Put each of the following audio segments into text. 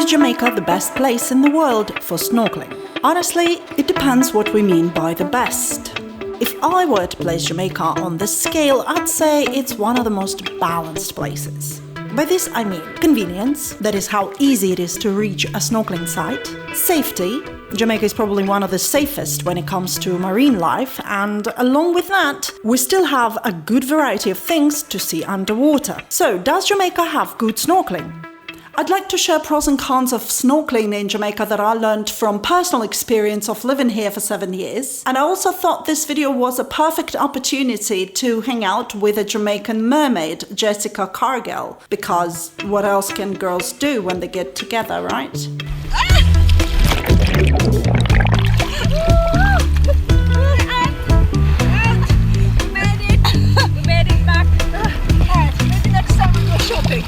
Is Jamaica the best place in the world for snorkeling? Honestly, it depends what we mean by the best. If I were to place Jamaica on this scale, I'd say it's one of the most balanced places. By this I mean convenience, that is how easy it is to reach a snorkeling site, safety, Jamaica is probably one of the safest when it comes to marine life, and along with that, we still have a good variety of things to see underwater. So, does Jamaica have good snorkeling? I'd like to share pros and cons of snorkeling in Jamaica that I learned from personal experience of living here for 7 years. And I also thought this video was a perfect opportunity to hang out with a Jamaican mermaid, Jessica Cargill, because what else can girls do when they get together, right? We made it back. Maybe next time we go shopping.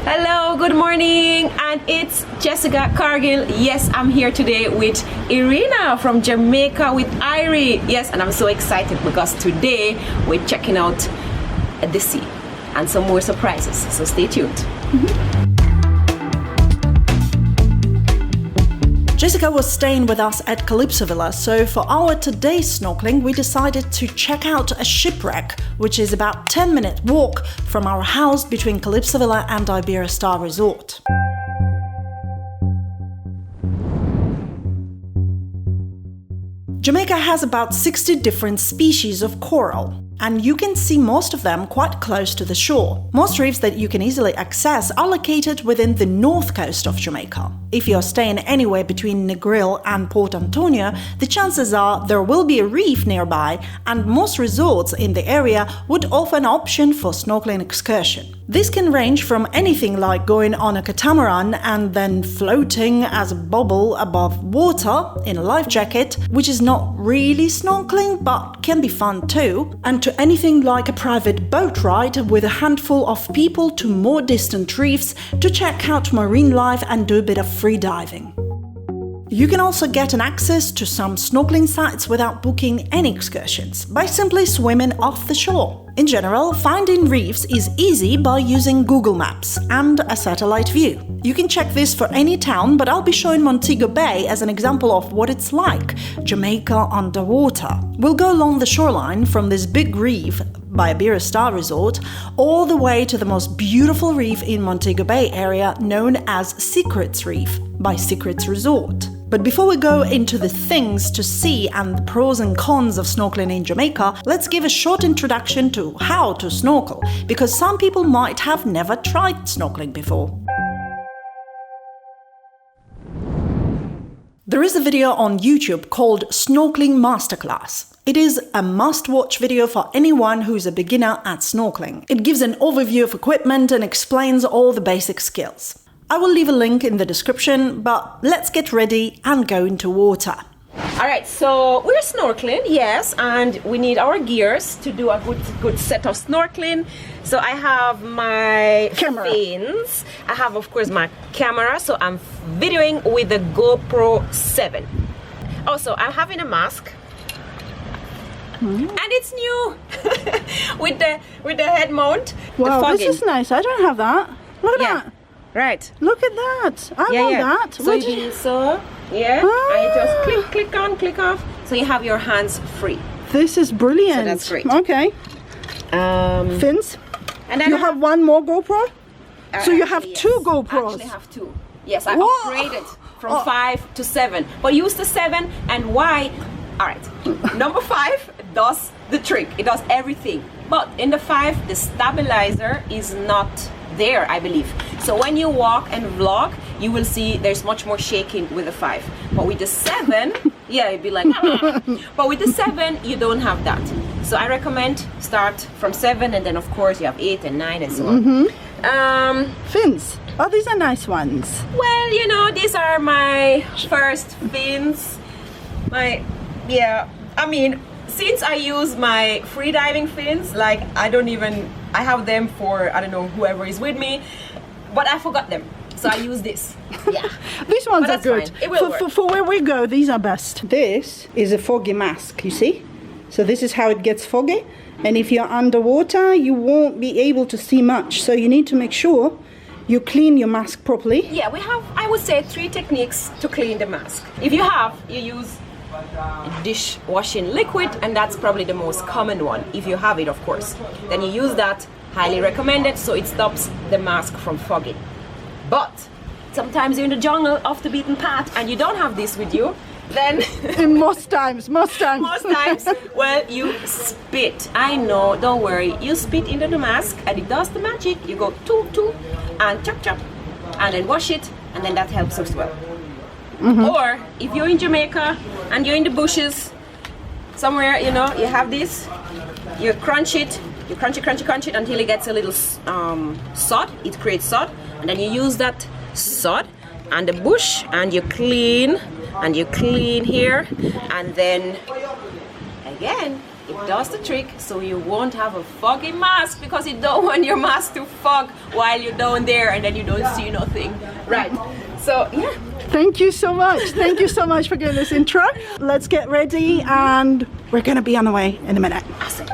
Hello, good morning, and it's Jessica Cargill. Yes, I'm here today with Irina from Jamaica with Irie. Yes, and I'm so excited because today we're checking out the sea and some more surprises, so stay tuned. Jessica was staying with us at CALYPSO Villa, so for our today's snorkeling we decided to check out a shipwreck, which is about 10-minute walk from our house between CALYPSO Villa and Iberia Star Resort. Jamaica has about 60 different species of coral, and you can see most of them quite close to the shore. Most reefs that you can easily access are located within the north coast of Jamaica. If you're staying anywhere between Negril and Port Antonio, the chances are there will be a reef nearby, and most resorts in the area would offer an option for snorkeling excursion. This can range from anything like going on a catamaran and then floating as a bubble above water in a life jacket, which is not really snorkeling but can be fun too, and to anything like a private boat ride with a handful of people to more distant reefs to check out marine life and do a bit of free diving. You can also get an access to some snorkeling sites without booking any excursions, by simply swimming off the shore. In general, finding reefs is easy by using Google Maps and a satellite view. You can check this for any town, but I'll be showing Montego Bay as an example of what it's like, Jamaica underwater. We'll go along the shoreline from this big reef by Iberia Star Resort all the way to the most beautiful reef in Montego Bay area known as Secrets Reef by Secrets Resort. But before we go into the things to see and the pros and cons of snorkeling in Jamaica, let's give a short introduction to how to snorkel, because some people might have never tried snorkeling before. There is a video on YouTube called Snorkeling Masterclass. It is a must-watch video for anyone who's a beginner at snorkeling. It gives an overview of equipment and explains all the basic skills. I will leave a link in the description, but let's get ready and go into water. Alright, so we're snorkeling, yes, and we need our gears to do a good set of snorkeling. So I have my camera. fins, I have of course my camera, so I'm videoing with the GoPro 7. Also, I'm having a mask. And it's new with the head mount. Wow, this is nice. I don't have that. Look at that. Right. Look at that. I want that. So you do so, yeah, and you just click on, click off. So you have your hands free. This is brilliant. So that's great. Okay. Fins. And then you have one more GoPro? So you have yes. two GoPros? I actually have two. Yes, I upgraded from 5 to 7. But use the 7 and why? Alright, number 5 does the trick. It does everything. But in the 5, the stabilizer is not there, I believe. So when you walk and vlog, you will see there's much more shaking with the 5. But with the 7, yeah, it'd be like, ah. But with the 7, you don't have that. So I recommend start from 7, and then of course you have 8 and 9 and so on. Fins. Oh, these are nice ones. Well, you know, these are my first fins. I mean, since I use my free diving fins, like I have them for, I don't know, whoever is with me, but I forgot them. So I use this. Yeah. These ones But are that's good. fine. It will work. For where we go, these are best. This is a foggy mask, you see? So this is how it gets foggy. And if you're underwater, you won't be able to see much. So you need to make sure you clean your mask properly. Yeah, we have, I would say, 3 techniques to clean the mask. If you use dishwashing liquid, and that's probably the most common one, if you have it, of course. Then you use that, highly recommended, so it stops the mask from fogging. But sometimes you're in the jungle off the beaten path and you don't have this with you, then most times, well, you spit. I know, don't worry, you spit into the mask and it does the magic. You go two and chop and then wash it, and then that helps as well. Or if you're in Jamaica and you're in the bushes somewhere, you know, you have this, you crunch it, you crunch it until it gets a little sod. It creates sod, and then you use that sod and the bush and you clean here, and then again it does the trick, so you won't have a foggy mask, because you don't want your mask to fog while you're down there and then you don't see nothing. Right, so yeah. Thank you so much. Thank you so much for giving this intro. Let's get ready and we're going to be on the way in a minute. Awesome.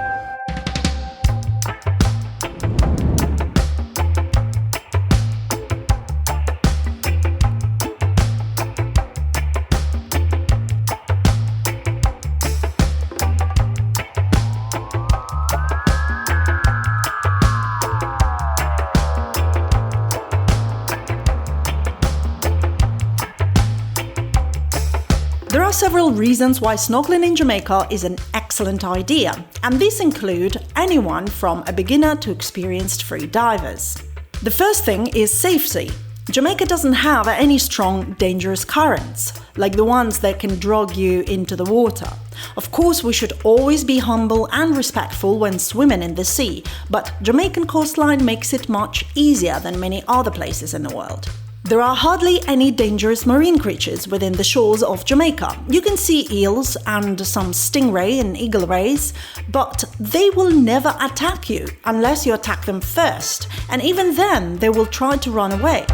There are several reasons why snorkeling in Jamaica is an excellent idea, and these include anyone from a beginner to experienced free divers. The first thing is safety. Jamaica doesn't have any strong, dangerous currents, like the ones that can drag you into the water. Of course, we should always be humble and respectful when swimming in the sea, but Jamaican coastline makes it much easier than many other places in the world. There are hardly any dangerous marine creatures within the shores of Jamaica. You can see eels and some stingray and eagle rays, but they will never attack you unless you attack them first, and even then they will try to run away.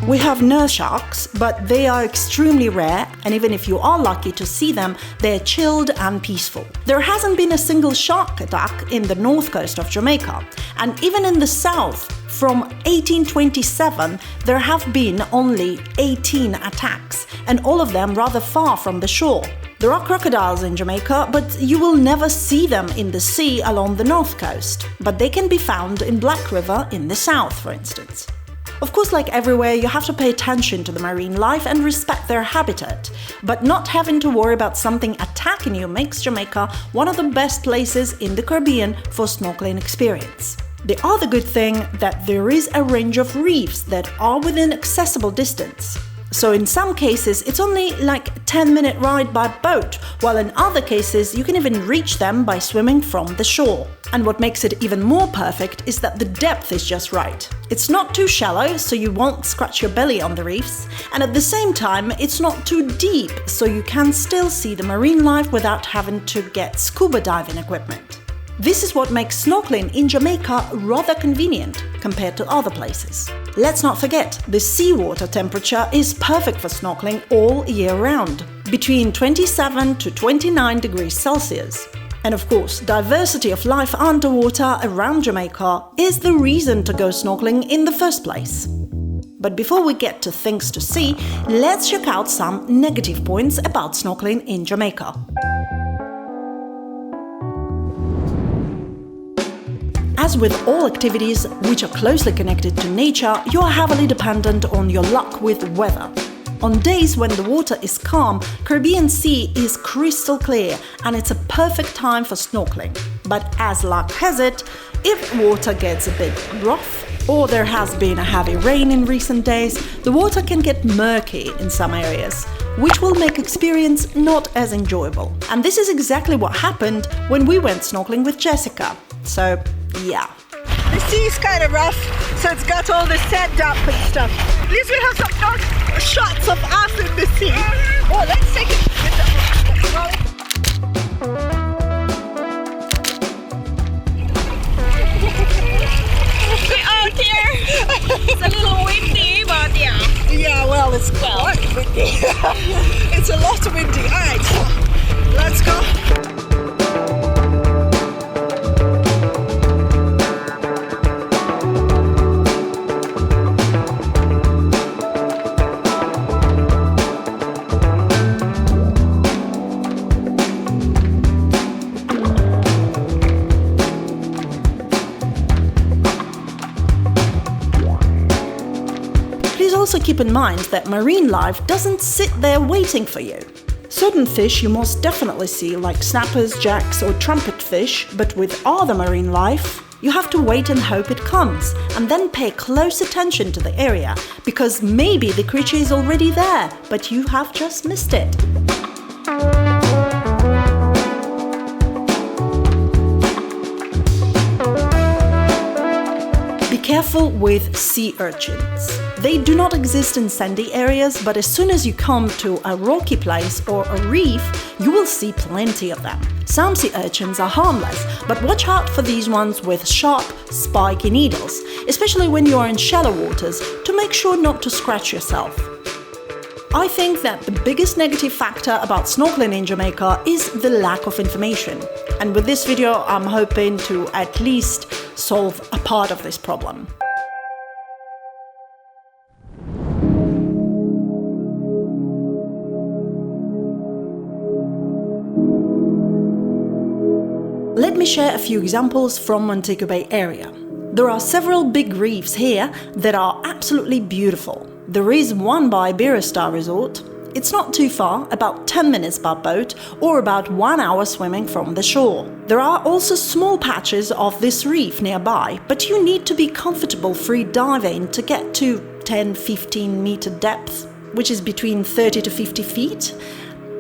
We have nurse sharks, but they are extremely rare, and even if you are lucky to see them, they're chilled and peaceful. There hasn't been a single shark attack in the north coast of Jamaica, and even in the south, from 1827, there have been only 18 attacks, and all of them rather far from the shore. There are crocodiles in Jamaica, but you will never see them in the sea along the north coast, but they can be found in Black River in the south, for instance. Of course, like everywhere, you have to pay attention to the marine life and respect their habitat. But not having to worry about something attacking you makes Jamaica one of the best places in the Caribbean for snorkeling experience. The other good thing that there is a range of reefs that are within accessible distance. So in some cases, it's only like a 10-minute ride by boat, while in other cases, you can even reach them by swimming from the shore. And what makes it even more perfect is that the depth is just right. It's not too shallow, so you won't scratch your belly on the reefs, and at the same time, it's not too deep, so you can still see the marine life without having to get scuba diving equipment. This is what makes snorkeling in Jamaica rather convenient compared to other places. Let's not forget, the seawater temperature is perfect for snorkeling all year round, between 27 to 29 degrees Celsius. And of course, diversity of life underwater around Jamaica is the reason to go snorkeling in the first place. But before we get to things to see, let's check out some negative points about snorkeling in Jamaica. As with all activities which are closely connected to nature, you are heavily dependent on your luck with weather. On days when the water is calm, Caribbean Sea is crystal clear and it's a perfect time for snorkeling. But as luck has it, if water gets a bit rough or there has been a heavy rain in recent days, the water can get murky in some areas, which will make experience not as enjoyable. And this is exactly what happened when we went snorkeling with Jessica. So, yeah. The sea is kind of rough, so it's got all the sand up and stuff. At least we have some shots of us in the sea. Oh, let's take it with the Well, it's quite windy. It's a lot windy. Alright, so let's go. Also keep in mind that marine life doesn't sit there waiting for you. Certain fish you most definitely see, like snappers, jacks or trumpetfish, but with other marine life, you have to wait and hope it comes, and then pay close attention to the area, because maybe the creature is already there, but you have just missed it. Be careful with sea urchins. They do not exist in sandy areas, but as soon as you come to a rocky place or a reef, you will see plenty of them. Some sea urchins are harmless, but watch out for these ones with sharp, spiky needles, especially when you are in shallow waters, to make sure not to scratch yourself. I think that the biggest negative factor about snorkeling in Jamaica is the lack of information. And with this video, I'm hoping to at least solve a part of this problem. Let me share a few examples from Montego Bay area. There are several big reefs here that are absolutely beautiful. There is one by BARRETT Resort. It's not too far, about 10 minutes by boat or about 1 hour swimming from the shore. There are also small patches of this reef nearby, but you need to be comfortable free diving to get to 10-15 meter depth, which is between 30 to 50 feet.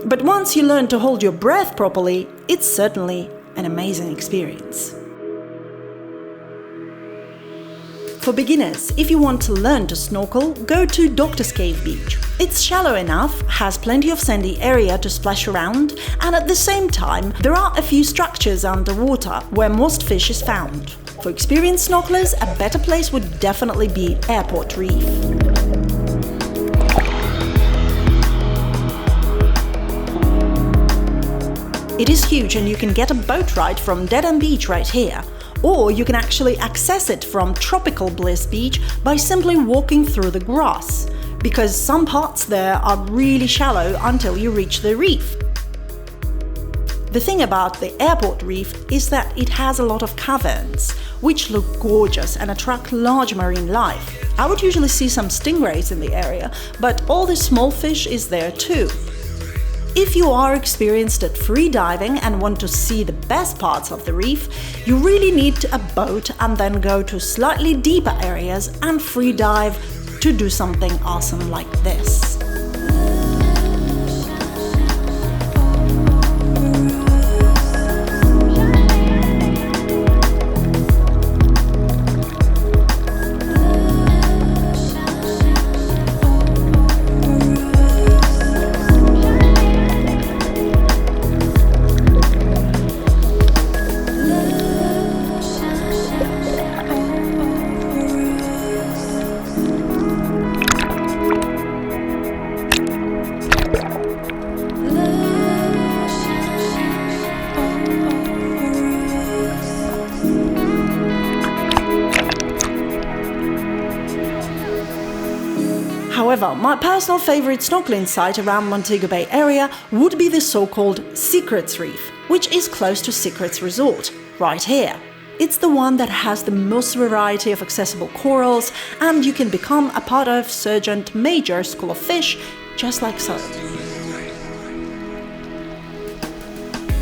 But once you learn to hold your breath properly, it's certainly an amazing experience. For beginners, if you want to learn to snorkel, go to Doctor's Cave Beach. It's shallow enough, has plenty of sandy area to splash around, and at the same time, there are a few structures underwater where most fish is found. For experienced snorkelers, a better place would definitely be Airport Reef. It is huge and you can get a boat ride from Dead End Beach right here. Or you can actually access it from Tropical Bliss Beach by simply walking through the grass, because some parts there are really shallow until you reach the reef. The thing about the Airport Reef is that it has a lot of caverns, which look gorgeous and attract large marine life. I would usually see some stingrays in the area, but all the small fish is there too. If you are experienced at free diving and want to see the best parts of the reef, you really need a boat and then go to slightly deeper areas and free dive to do something awesome like this. However, my personal favorite snorkeling site around Montego Bay area would be the so-called Secrets Reef, which is close to Secrets Resort, right here. It's the one that has the most variety of accessible corals, and you can become a part of Sergeant Major School of Fish, just like so.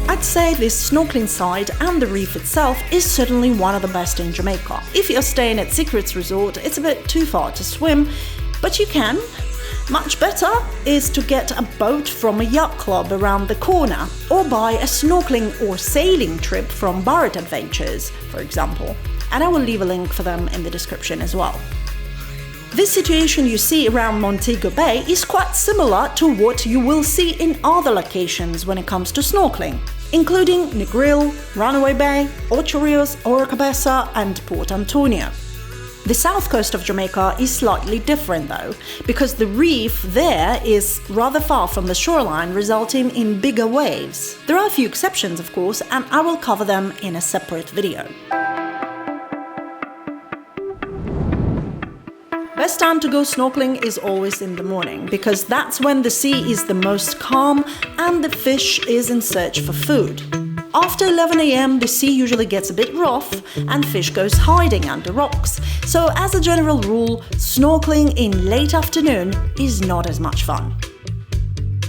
I'd say this snorkeling site and the reef itself is certainly one of the best in Jamaica. If you're staying at Secrets Resort, it's a bit too far to swim, but you can. Much better is to get a boat from a yacht club around the corner, or buy a snorkeling or sailing trip from BARRETT Adventures, for example, and I will leave a link for them in the description as well. This situation you see around Montego Bay is quite similar to what you will see in other locations when it comes to snorkeling, including Negril, Runaway Bay, Ocho Rios, Oro Cabeza and Port Antonio. The south coast of Jamaica is slightly different though, because the reef there is rather far from the shoreline, resulting in bigger waves. There are a few exceptions, of course, and I will cover them in a separate video. Best time to go snorkeling is always in the morning, because that's when the sea is the most calm and the fish is in search for food. After 11 AM, the sea usually gets a bit rough and fish goes hiding under rocks. So as a general rule, snorkeling in late afternoon is not as much fun.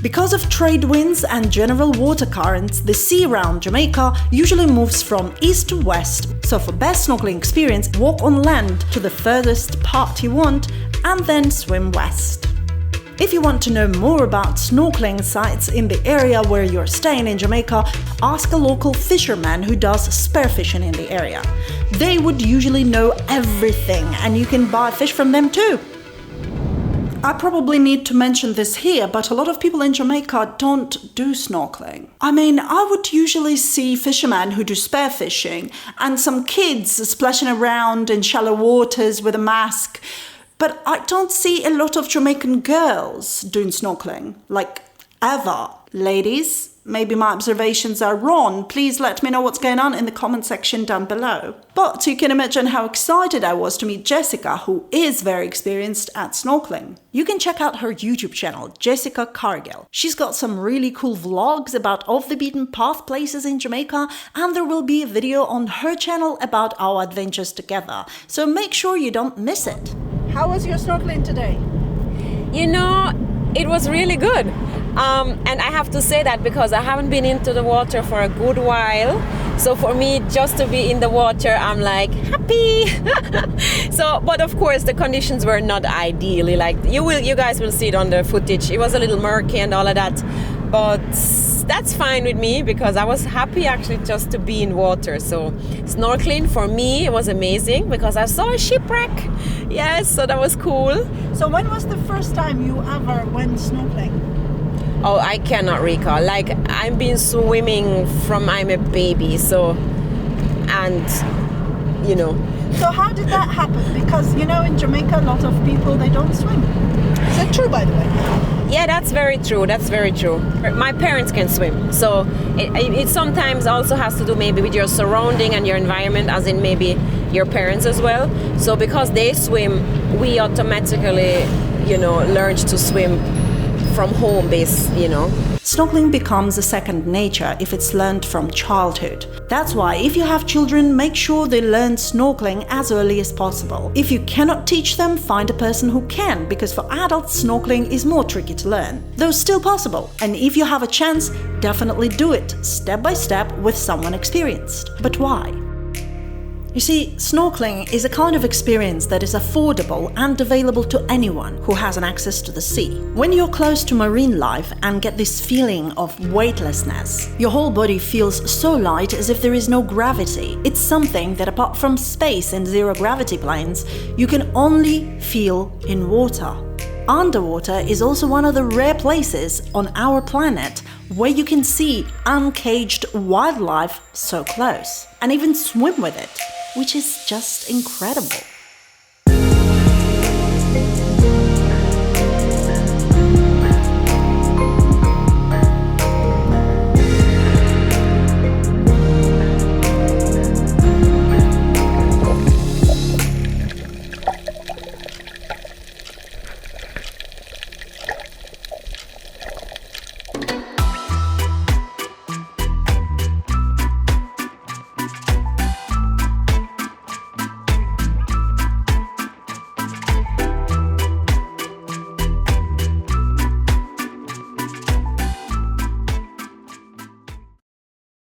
Because of trade winds and general water currents, the sea around Jamaica usually moves from east to west, so for best snorkeling experience, walk on land to the furthest part you want and then swim west. If you want to know more about snorkeling sites in the area where you're staying in Jamaica, ask a local fisherman who does spearfishing in the area. They would usually know everything, and you can buy fish from them too. I probably need to mention this here, but a lot of people in Jamaica don't do snorkeling. I mean, I would usually see fishermen who do spearfishing and some kids splashing around in shallow waters with a mask, but I don't see a lot of Jamaican girls doing snorkeling, like ever. Ladies, maybe my observations are wrong. Please let me know what's going on in the comment section down below. But you can imagine how excited I was to meet Jessica, who is very experienced at snorkeling. You can check out her YouTube channel, Jessica Cargill. She's got some really cool vlogs about off-the-beaten-path places in Jamaica, and there will be a video on her channel about our adventures together, so make sure you don't miss it. How was your snorkeling today? You know, it was really good. And I have to say that because I haven't been into the water for a good while. So for me, just to be in the water, I'm like happy. But of course, the conditions were not ideally. Like you guys will see it on the footage. It was a little murky and all of that. But that's fine with me because I was happy actually just to be in water. So snorkeling for me was amazing because I saw a shipwreck. Yes, so that was cool. So when was the first time you ever went snorkeling? Oh, I cannot recall. Like, I've been swimming from I'm a baby, so, and, you know. So how did that happen? Because, you know, in Jamaica, a lot of people, they don't swim. Is that true, by the way? Yeah, that's very true. That's very true. My parents can swim. So it sometimes also has to do maybe with your surrounding and your environment, as in maybe your parents as well. So because they swim, we automatically, you know, learned to swim from home base, you know. Snorkeling becomes a second nature if it's learned from childhood. That's why if you have children, make sure they learn snorkeling as early as possible. If you cannot teach them, find a person who can, because for adults, snorkeling is more tricky to learn, though still possible. And if you have a chance, definitely do it, step by step, with someone experienced. But why? You see, snorkeling is a kind of experience that is affordable and available to anyone who has an access to the sea. When you're close to marine life and get this feeling of weightlessness, your whole body feels so light as if there is no gravity. It's something that apart from space and zero-gravity planes, you can only feel in water. Underwater is also one of the rare places on our planet where you can see uncaged wildlife so close and even swim with it, which is just incredible.